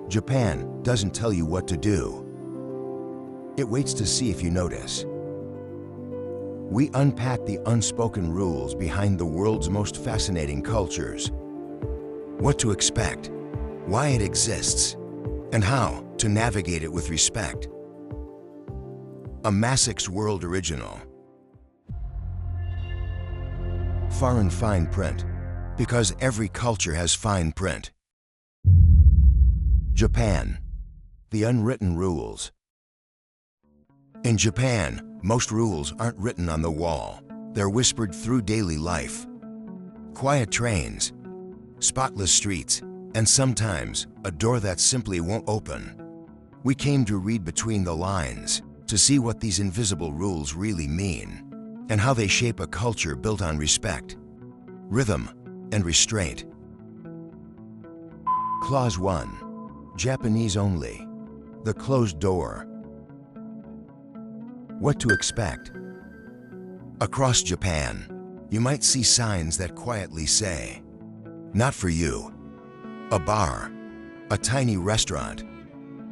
Japan doesn't tell you what to do. It waits to see if you notice. We unpack the unspoken rules behind the world's most fascinating cultures. What to expect, why it exists, and how to navigate it with respect. A MASX World Original. Foreign fine print, because every culture has fine print. Japan, the unwritten rules. In Japan, most rules aren't written on the wall. They're whispered through daily life. Quiet trains, spotless streets, and sometimes a door that simply won't open. We came to read between the lines to see what these invisible rules really mean and how they shape a culture built on respect, rhythm, and restraint. Clause 1. Japanese only. The closed door. What to expect. Across Japan, you might see signs that quietly say, "Not for you." A bar, a tiny restaurant,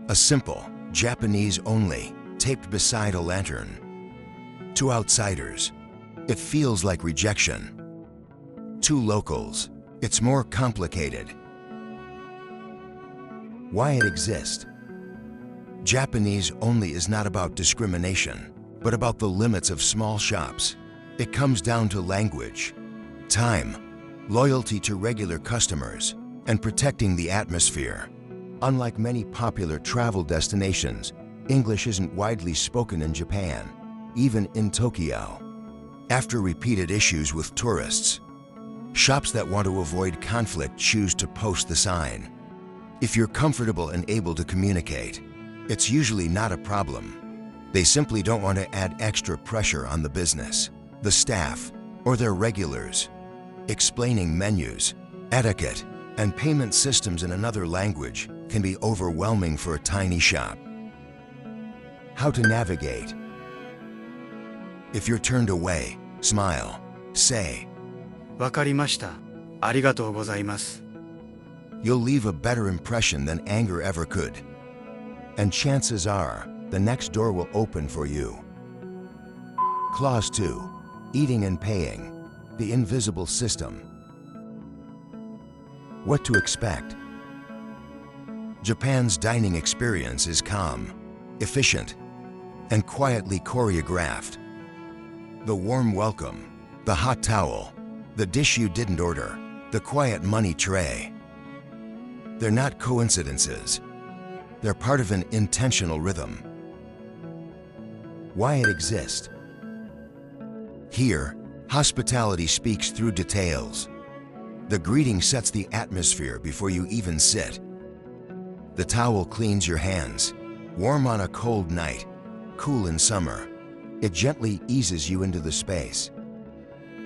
a simple Japanese only taped beside a lantern. To outsiders, it feels like rejection. To locals, it's more complicated. Why it exists. Japanese only is not about discrimination, but about the limits of small shops. It comes down to language, time, loyalty to regular customers, and protecting the atmosphere. Unlike many popular travel destinations, English isn't widely spoken in Japan, even in Tokyo. After repeated issues with tourists, shops that want to avoid conflict choose to post the sign. If you're comfortable and able to communicate, it's usually not a problem. They simply don't want to add extra pressure on the business, the staff, or their regulars. Explaining menus, etiquette, and payment systems in another language can be overwhelming for a tiny shop. How to navigate. If you're turned away, smile, say, わかりました。ありがとうございます。 You'll leave a better impression than anger ever could. And chances are, the next door will open for you. Clause 2. Eating and paying. The invisible system. What to expect. Japan's dining experience is calm, efficient, and quietly choreographed. The warm welcome, the hot towel, the dish you didn't order, the quiet money tray. They're not coincidences. They're part of an intentional rhythm. Why it exists. Here, hospitality speaks through details. The greeting sets the atmosphere before you even sit. The towel cleans your hands, warm on a cold night, cool in summer. It gently eases you into the space.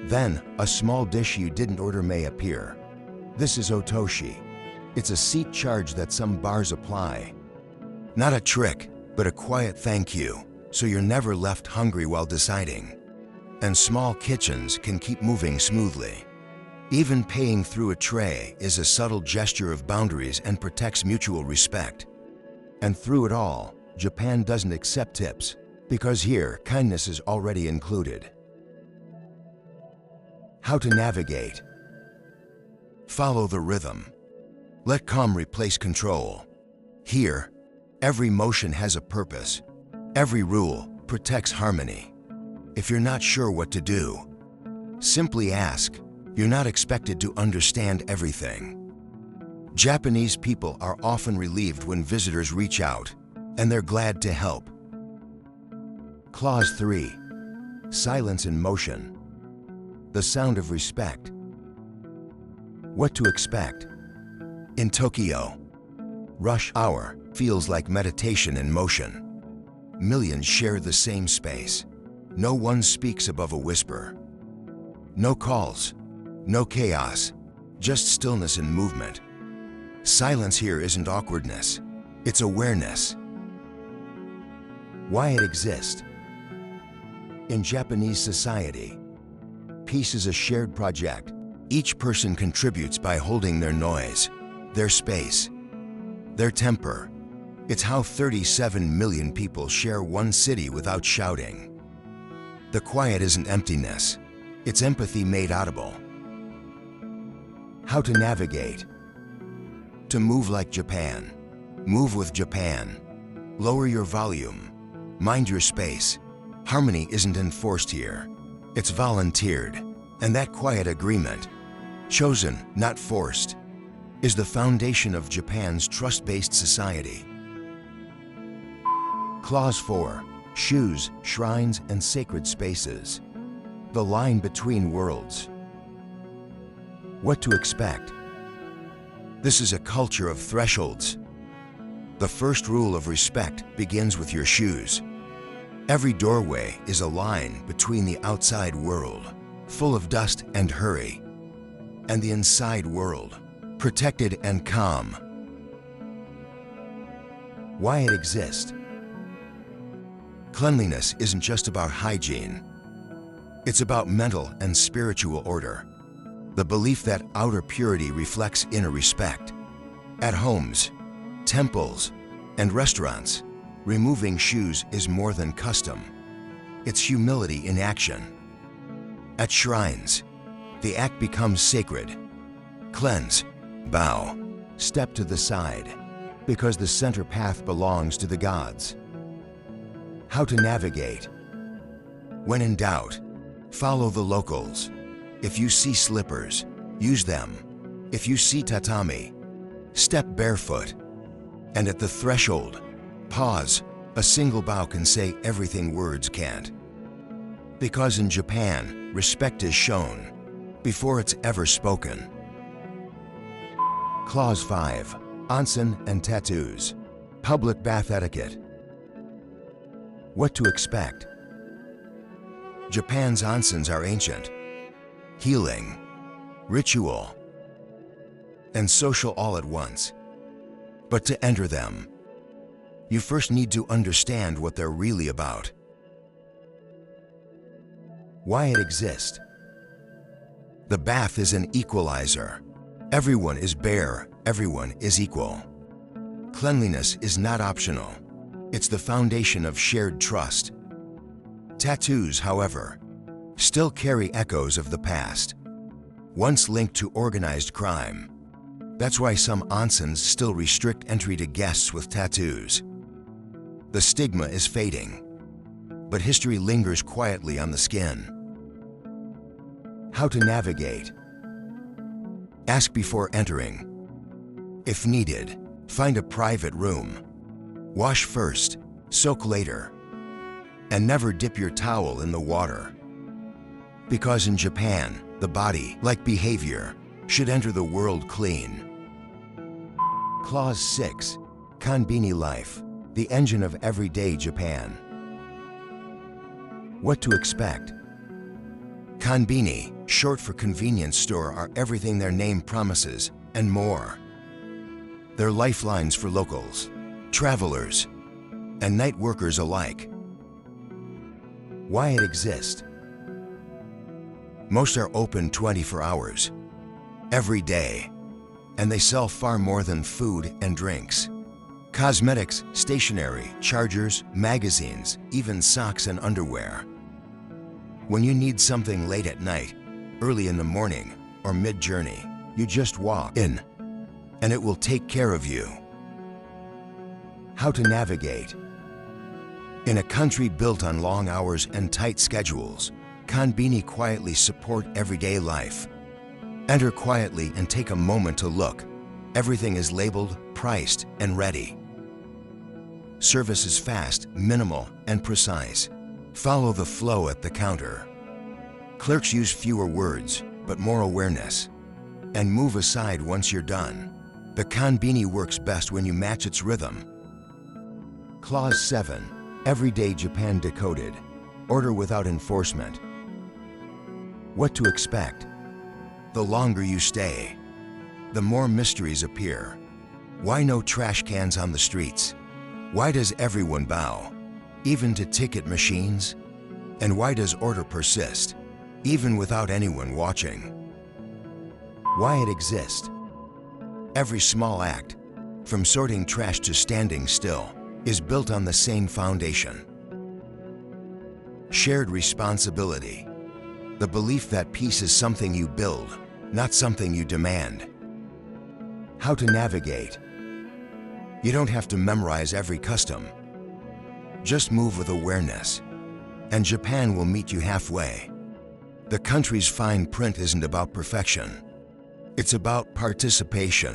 Then, a small dish you didn't order may appear. This is otoshi. It's a seat charge that some bars apply. Not a trick, but a quiet thank you, so you're never left hungry while deciding. And small kitchens can keep moving smoothly. Even paying through a tray is a subtle gesture of boundaries and protects mutual respect. And through it all, Japan doesn't accept tips, because here, kindness is already included. How to navigate. Follow the rhythm. Let calm replace control. Here, every motion has a purpose. Every rule protects harmony. If you're not sure what to do, simply ask. You're not expected to understand everything. Japanese people are often relieved when visitors reach out, and they're glad to help. Clause 3. Silence in motion. The sound of respect. What to expect. In Tokyo, rush hour feels like meditation in motion. Millions share the same space. No one speaks above a whisper. No calls, no chaos, just stillness and movement. Silence here isn't awkwardness, it's awareness. Why it exists. In Japanese society, peace is a shared project. Each person contributes by holding their noise, their space. Their temper. It's how 37 million people share one city without shouting. The quiet isn't emptiness. It's empathy made audible. How to navigate. To move like Japan. Move with Japan. Lower your volume. Mind your space. Harmony isn't enforced here. It's volunteered. And that quiet agreement, chosen, not forced, is the foundation of Japan's trust-based society. Clause 4. Shoes, shrines, and sacred spaces. The line between worlds. What to expect. This is a culture of thresholds. The first rule of respect begins with your shoes. Every doorway is a line between the outside world, full of dust and hurry, and the inside world, protected and calm. Why it exists. Cleanliness isn't just about hygiene. It's about mental and spiritual order. The belief that outer purity reflects inner respect. At homes, temples, and restaurants, removing shoes is more than custom. It's humility in action. At shrines, the act becomes sacred. Cleanse, bow, step to the side, because the center path belongs to the gods. How to navigate. When in doubt, follow the locals. If you see slippers, use them. If you see tatami, step barefoot. And at the threshold, pause. A single bow can say everything words can't. Because in Japan, respect is shown before it's ever spoken. Clause 5. Onsen and tattoos. Public bath etiquette. What to expect. Japan's onsens are ancient, healing, ritual, and social all at once. But to enter them, you first need to understand what they're really about. Why it exists. The bath is an equalizer. Everyone is bare, everyone is equal. Cleanliness is not optional. It's the foundation of shared trust. Tattoos, however, still carry echoes of the past, once linked to organized crime. That's why some onsens still restrict entry to guests with tattoos. The stigma is fading, but history lingers quietly on the skin. How to navigate. Ask before entering. If needed, find a private room. Wash first, soak later, and never dip your towel in the water. Because in Japan, the body, like behavior, should enter the world clean. Clause 6. Konbini life, the engine of everyday Japan. What to expect. Konbini, short for convenience store, are everything their name promises and more. They're lifelines for locals, travelers, and night workers alike. Why it exists. Most are open 24 hours, every day, and they sell far more than food and drinks. Cosmetics, stationery, chargers, magazines, even socks and underwear. When you need something late at night, early in the morning, or mid-journey, you just walk in, and it will take care of you. How to navigate. In a country built on long hours and tight schedules, Konbini quietly support everyday life. Enter quietly and take a moment to look. Everything is labeled, priced, and ready. Service is fast, minimal, and precise. Follow the flow at the counter. Clerks use fewer words, but more awareness. And move aside once you're done. The Konbini works best when you match its rhythm. Clause 7. Everyday Japan Decoded. Order without enforcement. What to expect. The longer you stay, the more mysteries appear. Why no trash cans on the streets? Why does everyone bow, even to ticket machines? And why does order persist, even without anyone watching? Why it exists. Every small act, from sorting trash to standing still, is built on the same foundation. Shared responsibility. The belief that peace is something you build, not something you demand. How to navigate. You don't have to memorize every custom. Just move with awareness, and Japan will meet you halfway. The country's fine print isn't about perfection. It's about participation.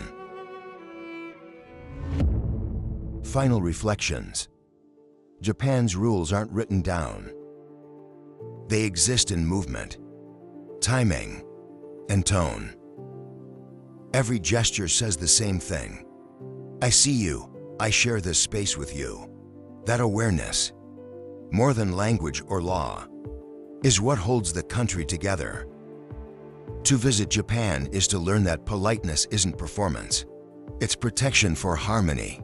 Final reflections. Japan's rules aren't written down. They exist in movement, timing, and tone. Every gesture says the same thing. I see you. I share this space with you. That awareness, more than language or law, is what holds the country together. To visit Japan is to learn that politeness isn't performance. It's protection for harmony.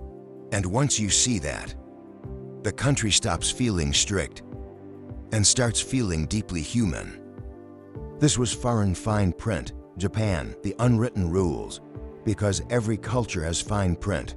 And once you see that, the country stops feeling strict and starts feeling deeply human. This was Foreign Fine Print, Japan, the Unwritten Rules, because every culture has fine print.